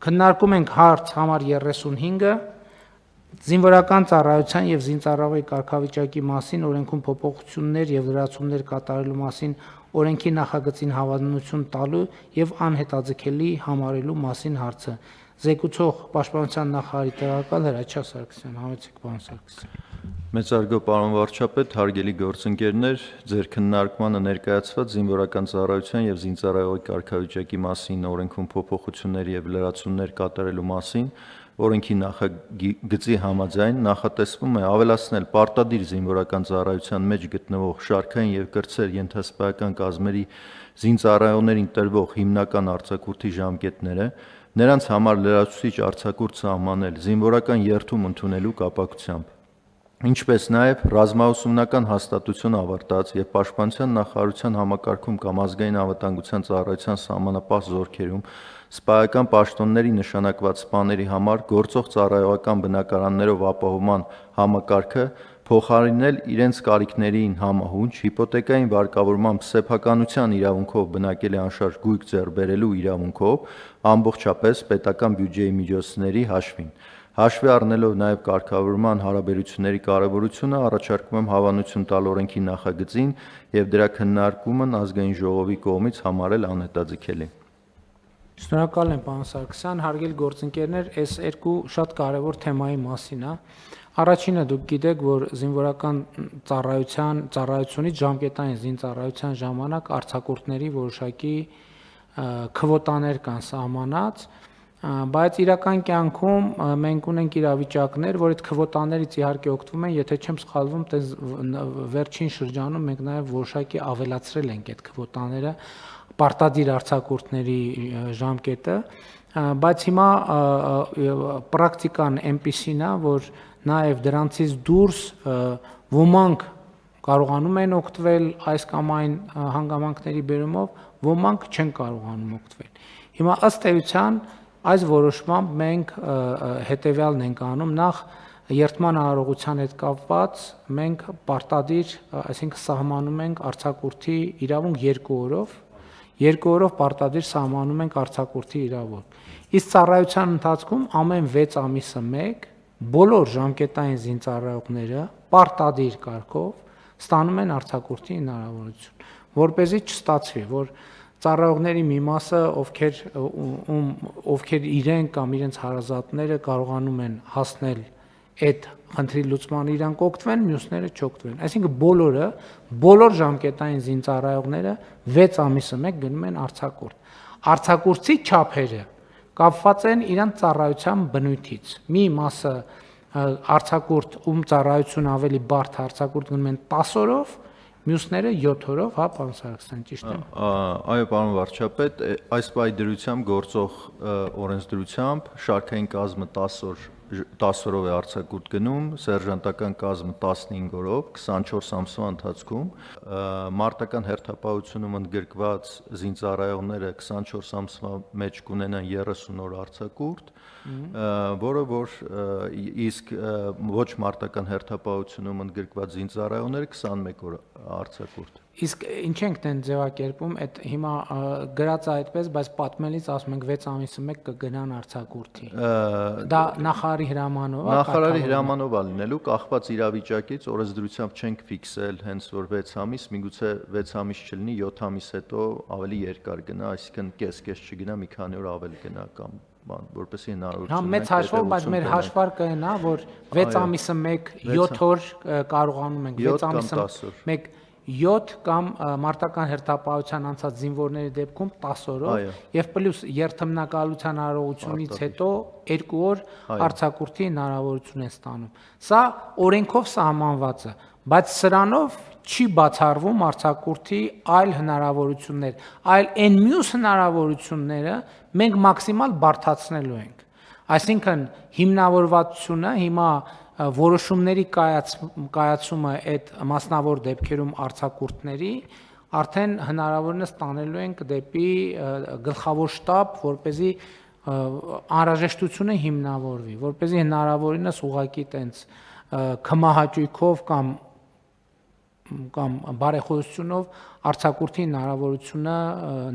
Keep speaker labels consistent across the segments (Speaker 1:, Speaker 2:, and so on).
Speaker 1: Քննարկում ենք հարց համար 35-ը զինվորական ծառայության եւ զինծառայողի կարգավիճակի մասին օրենքում փոփոխություններ եւ լրացումներ կատարելու մասին օրենքի նախագծին հավանություն տալու եւ անհետաձգելի համարելու մասին հարցը։ Զեկուցող Պաշտպանության նախարարի տեղակալ Հրաչյա Սարգսյան, համեցեք պարոն Սարգսյան։
Speaker 2: Մեծարգո պարոն վարչապետ, հարգելի գործընկերներ, ձեր քննարկմանը ներկայացված զինվորական ծառայության եւ զինծառայողի կարգավիճակի մասին օրենքում փոփոխություններ եւ լրացումներ կատարելու մասին օրենքի նախագծի համաձայն նախատեսվում է ավելացնել պարտադիր զինվորական ծառայության մեջ գտնվող շարքային եւ կրտսեր ենթասպայական կազմերի զինծառայողներին տրվող հիմնական արձակուրդի ժամկետները, նրանց համար լրացուցիչ արձակուրդ սահմանել զինվորական երթում ընդունելու կապակցությամբ, ինչպես նաև ռազմաուսումնական հաստատություն ավարտած եւ Պաշտպանության նախարարության համակարգում կամ ազգային անվտանգության ծառայության սահմանապահ զորքերում սպայական պաշտոնների նշանակված սպաների համար գործող ծառայողական բնակարաններով ապահովման համակարգը փոխարինել իրենց կարիքներին համահունչ հիպոթեկային վարկավորմամբ սեփականության իրավունքով բնակելի անշարժ գույք ձեռք բերելու իրավունքով ամբողջապես պետական բյուջեի միջոցների հաշվին։ Հաշվի առնելով նաև կարգավորման հարաբերությունների կարևորությունը, առաջարկում եմ հավանություն տալ օրենքի նախագծին եւ դրա քննարկումն ազգային ժողովի կողմից համարել անհետաձգելի։
Speaker 1: Շնորհակալ եմ պարոն Սարգսյան, հարգելի գործընկերներ, այս երկու շատ կարևոր թեմայի մասին է։ Առաջինը դուք գիտեք, որ զինվորական ծառայությունից ժամկետային զինծառայության ժամանակ արձակուրդների որոշակի քվոտաներ կան սահմանած, բայց իրական կյանքում մենք ունենք իրավիճակներ, որ այդ քվոտաներից իհարկե օգտվում են, եթե չեմ սխալվում, վերջին շրջանում մենք նաև որոշակի ավելացրել ենք այդ քվոտաները, պարտադիր արձակուրդների ժամկետը, բայց հիմա պրակտիկան այնպիսին է, որ նաև դրանցից դուրս ոմանք կարողանում են օգտվել այս կամ այն հանգամանքների բերումով, ոմանք չեն կարողանում օգտվել։ Հիմա ըստ էության այս որոշմամբ մենք հետևյալն ենք անում, նախ երթման արարողության հետ կապված մենք պարտադիր, այսինքն սահմանում ենք արձակուրդի իրավունք 2 օրով պարտադիր սահմանում ենք արձակուրդի իրավունք։ Իսկ ծառայության ընթացքում ամեն 6 ամիսը մեկ բոլոր ժամկետային զինծառայողները պարտադիր կարգով ստանում են արձակուրդի հնարավորություն, որպեսզի չստացվի, որ ծառայողների մի մասը, ովքեր իրենք կամ իրենց հարազատները կարողանում են հասնել այդ խնդրի լուծման, իրանք օգտվեն, մյուսները չօգտվեն։ Այսինքն բոլոր ժամկետային զինծառայողները 6 ամիսը մեկ գնում են արձակուրդ։ Արձակուրդի չափերը կապված են իրանց ծառայության բնույթից։ Մի մասը արձակուրդ, ում ծառայությունը ավելի բարդ արձակուրդ գնում են 10 օրով, մյուսները 7 օրով, հա, պարոն Սարգսյան, ճիշտ է։
Speaker 2: Այո, պարոն վարչապետ, այս պայդրությամբ գործող օրենսդրությամբ շարքային կազմը 10 օրով է արձակուրդ գնում, սերժանտական կազմը 15 օրով, 24 ամսվա ընթացքում, մարտական հերթապահությունում ընդգրկված զինծառայողները 24 ամսվա մեջ կունենան 30 օր արձակուրդ, որը որ իսկ ոչ մարտական հերթապահությունում ընդգրկված զինծառայողները 21 օր արձակուրդ։
Speaker 1: Իսկ ինչ ենք դեն ձևակերպում, այդ հիմա գրած է այդպես, բայց պատմելիս ասում ենք 6 ամիսը մեկ կգնան արձակուրդի։ Դա նախարարի հրամանով է։
Speaker 2: Նախարարի հրամանով է լինելու, կախված իրավիճակից օրենսդրությամբ չենք ֆիքսել հենց որ 6 ամիս, միգուցե 6 ամիս չլինի, 7 ամիս հետո ավելի երկար գնա, այսինքն կես չգնա, մի քանի օր ավել գնա կամ որպեսզի հնարավորություն
Speaker 1: ունենա։ Հա մեծ հաշվով, բայց մեր հաշվարկը այն է, որ 6 ամիսը մեկ 7 օր կարողանում ենք, 6 ամիսը մեկ 7 կամ մարտական հերթապահության անցած զինվորների դեպքում 10 օրով եւ պլյուս երթմնակալության արարողությունից հետո 2 օր արձակուրդի հնարավորություն են ստանում։ Սա օրենքով սահմանված է, բայց սրանով չի բացառվում արձակուրդի այլ հնարավորություններ, այլ այն մյուս հնարավորությունները մենք մաքսիմալ բարդացնելու ենք։ Այսինքն հիմնավորվածությունը հիմա որոշումների կայացումը այդ մասնավոր դեպքերում արձակուրդների արդեն հնարավորինս տանելու ենք դեպի գլխավոր շտաբ, որպեսզի անհրաժեշտությունը հիմնավորվի, որպեսզի հնարավորինս ուղղակի տենց քմահաճույքով կամ կամ բարեխոսությունով արձակուրդի հնարավորությունը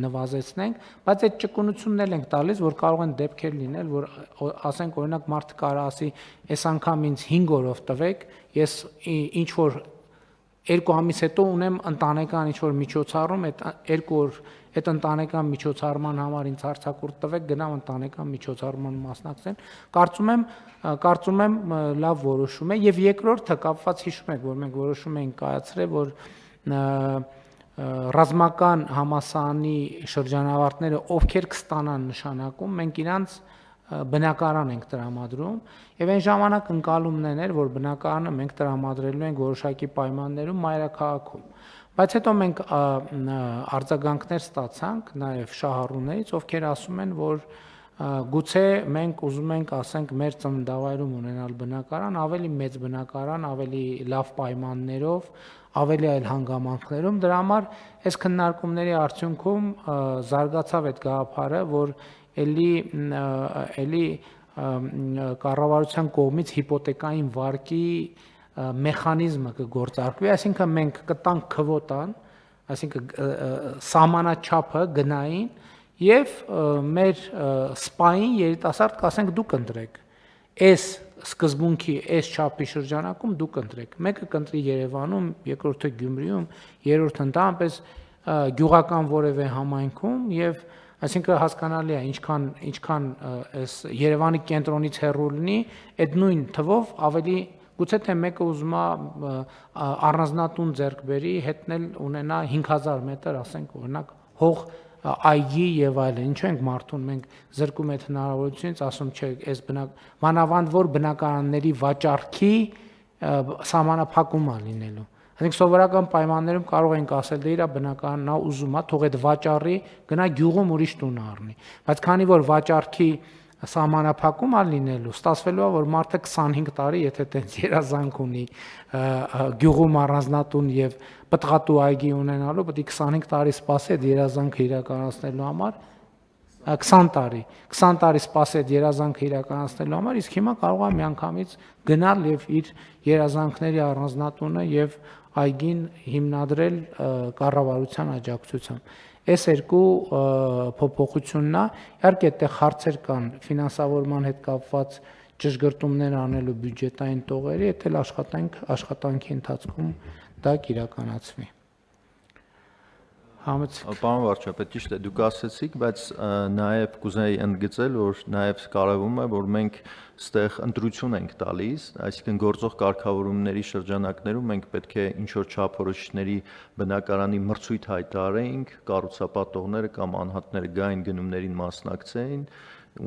Speaker 1: նվազեցնենք, բայց այդ ճկունությունն էլ ենք տալիս, որ կարող են դեպքեր լինել, որ ասենք օրինակ մարդը կարող ասի, այս անգամ ինձ 5 օրով տվեք, ես ինչ որ 2 ամիս հետո ունեմ ընտանեկան ինչ որ միջոցառում, այդ 2 օր այդ ընտանեկան միջոցառման համար ինձ արձակուրդ տվեք, գնամ ընտանեկան միջոցառման մասնակցեմ, կարծում եմ լավ որոշում է եւ երկրորդը կապված հիշում եք, որ մենք որոշում ենք կայացրել, որ ռազմական համալսարանի շրջանավարտները ովքեր կստանան նշանակում, մենք իրանց բնակարան ենք տրամադրում եւ այն ժամանակ ընկալումն էր, որ բնակարանը մենք տրամադրելու ենք որոշակի պայմաններում մայրաքաղաքում, բայց հետո մենք արձագանքներ ստացանք նաեւ շահառուներից, ովքեր ասում են, որ գուցե մենք ուզում ենք, ասենք, մեր ծննդավայրում ունենալ բնակարան, ավելի մեծ բնակարան, ավելի լավ պայմաններով, ավելի այլ հանգամանքներում, դրա համար այս քննարկումների արդյունքում զարգացավ այդ գաղափարը, որ էլի կառավարության կողմից հիպոթեկային վարկի մեխանիզմը կգործարկվի, այսինքն մենք կտանք քվոտան, այսինքն սահմանաչափը գնային եւ մեր սպային երիտասարդ կասենք դուք ընտրեք, այս սկզբունքի, այս չափի շրջանակում դուք ընտրեք, մեկը կընտրի Երևանում, երկրորդը Գյումրիում, երրորդը ընդհանրապես գյուղական որևէ համայնքում եւ այսինքն հասկանալի է ինչքան այս Երևանի կենտրոնից հեռու լինի, այդ նույն թվով ավելի գուցե թե մեկը ուզում է առանձնատուն ձեռք բերի, հետնել ունենա 5000 մետր, ասենք օրինակ հող այգի եւ այլն, ինչու ենք մարդուն մենք զրկում այդ հնարավորությունից, ասում չէ, այս մանավանդ որ բնակարանների վաճառքի սահմանափակում է լինելու։ Այսինքն սովորական պայմաններում կարող ենք ասել դե իր բնակարանն է ուզում է, թող այդ վաճառի գնա գյուղում ուրիշ տուն առնի։ Բայց քանի որ վաճառքի սահմանափակում է լինելու, ստացվելու է, որ մարդը 25 տարի, եթե տենց երազանք ունի գյուղում առանձնատուն եւ պտղատու այգի ունենալու, պետք է 25 տարի սպասի այդ երազանքը իրականացնելու համար, 20 տարի սպասի այդ երազանքը իրականացնելու համար, իսկ հիմա կարող է միանգամից գնալ եւ իր երազանքների առանձնատունը եւ այգին հիմնադրել կառավարության աջակցությամբ։ Այս երկու փոփոխությունն է, իհարկե այդտեղ հարցեր կան ֆինանսավորման հետ կապված ճշգրտումներ անելու բյուջետային տողերի, եթե աշխատանքի ընթացքում դա կիրականացվի։
Speaker 2: Պարոն վարչապետ, ճիշտ է, դուք ասացիք, բայց նաև կուզեի ընդգծել, որ նաև կարևորում է, որ մենք ստեղ ընտրություն ենք տալիս, այսինքն գործող կարգավորումների շրջանակներում մենք պետք է ինչ-որ չափորոշիչների բնակարանի մրցույթ հայտարարեինք, կառուցապատողները կամ անհատները գային գնումներին մասնակցեին,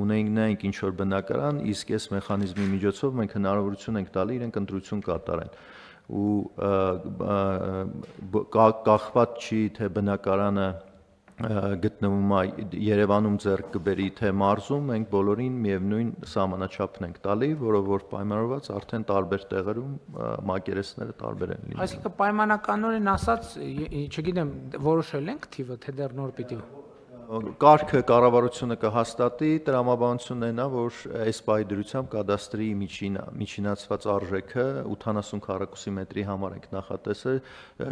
Speaker 2: ունեինք նայենք ինչ-որ բնակարան, իսկ այս մեխանիզմի միջոցով մենք հնարավորություն ենք տալի իրենք ընտրություն կատարեն։ Ու կախված չի, թե բնակարանը գտնվում է Երևանում ձեռք կբերի, թե մարզում, մենք բոլորին միևնույն սահմանաչափն ենք տալի, որով որ պայմանավորված արդեն տարբեր տեղերում մակերեսները տարբեր են լինում։
Speaker 1: Այսինքն պայմանականորեն ասած, չգիտեմ, որոշել ենք թիվը, թե դեռ նոր պիտի։
Speaker 2: Կարգը կառավարությունը կհաստատի, տրամաբանությունն այն է, որ այս պահի դրությամբ կադաստրի միջինացված արժեքը 80 քառակուսի մետրի համար ենք նախատեսել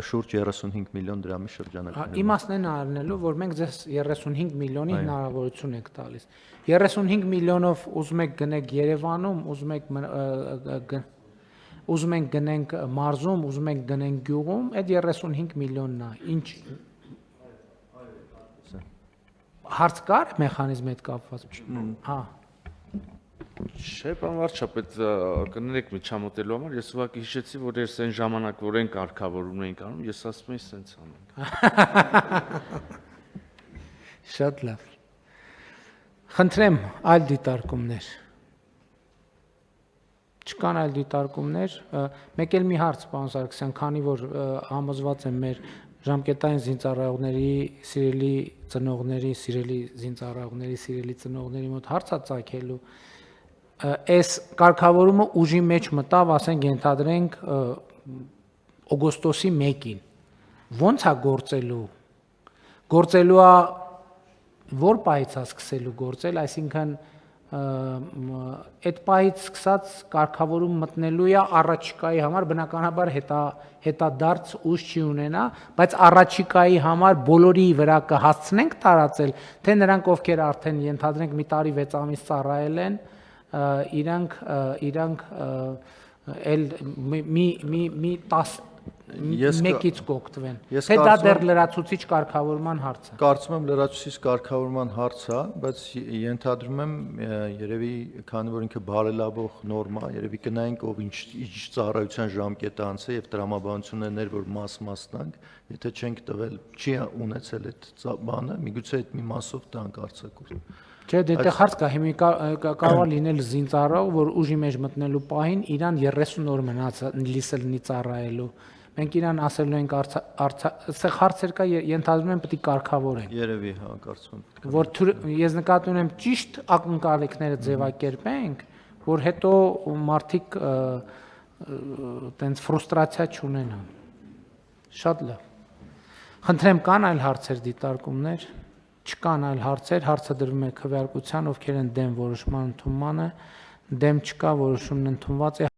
Speaker 2: շուրջ 35 միլիոն դրամի շրջանակներում։
Speaker 1: Իմաստն են առնելու, որ մենք ձեզ 35 միլիոնի հնարավորություն ենք տալիս։ 35 միլիոնով ուզում եք գնեք Երևանում, ուզում ենք գնենք մարզում, ուզում ենք գնենք գյուղում, այդ 35 միլիոնն է։ Ինչ հարց կար մեխանիզմի հետ կապված։ Հա։
Speaker 3: Չէ, պարոն վարչապետ, կներեք միջամտելու համար, ես ուղղակի հիշեցի, որ ես այն ժամանակ, որ այն կարգավորումն էինք անում, ես ասում էի սենց անենք։
Speaker 1: Շատ լավ։ Խնդրեմ այլ դիտարկումներ։ Չկան այլ դիտարկումներ, մեկ էլ մի հարց, պարոն Սարգսյան, քանի որ համոզված եմ մեր ժամկետային զինծառայողների, սիրելի ծնողների, սիրելի զինծառայողների, սիրելի ծնողների մոտ հարց է ծագելու, այս կարգավորումը ուժի մեջ մտավ, ասենք ենթադրենք օգոստոսի 1-ին, ո՞նց է գործելու է որ պահից է սկսելու գործել, այսինքն այդ պահից սկսած կարգավորում մտնելու է առաջիկայի համար բնականաբար հետադարձ ուժ չի ունենա, բայց առաջիկայի համար բոլորի վրա կհասցնենք տարածել, թե նրանք ովքեր արդեն ենթադրենք մի տարի 6 ամիս ծառայել են, իրանք էլ մի 10-ից կօգտվեն, թե դա դեռ լրացուցիչ կարգավորման հարց է։
Speaker 2: Կարծում եմ լրացուցիչ կարգավորման հարց է, բայց ենթադրում եմ երևի քանի որ ինքը բարելավող նորմա, երևի կնայենք ով ինչ ծառայության ժամկետը անց է եւ տրամաբանություններ որ մասնանք, եթե չենք տվել, չի ունեցել այդ բանը, միգուցե այդ մի մասով տանք արձակուրդ։
Speaker 1: Չէ, դե հարց կա, հիմա կարող է լինել զինծառայող, որ ուժի մեջ մտնելու պահին իրան 30 օր մնացելիս լինի ծառայելու։ Մենք իրան ասելու ենք այստեղ հարցեր կա, ենթադրում եմ պետք է կարգավորենք։
Speaker 2: Երևի, հա, կարծում եմ։
Speaker 1: Որ ես նկատի ունեմ ճիշտ ակնկալիքները ձևակերպենք, որ հետո մարդիկ տենց ֆրուստրացիա չունենան։ Շատ լավ։ Խնդրեմ, կան այլ հարցեր, դիտարկումներ։ Չկան այլ հարցեր, հարցը դրվում է քվեարկության, ովքեր են դեմ որոշման ընդունմանը, դեմ չկա, որոշումն ընդունված է։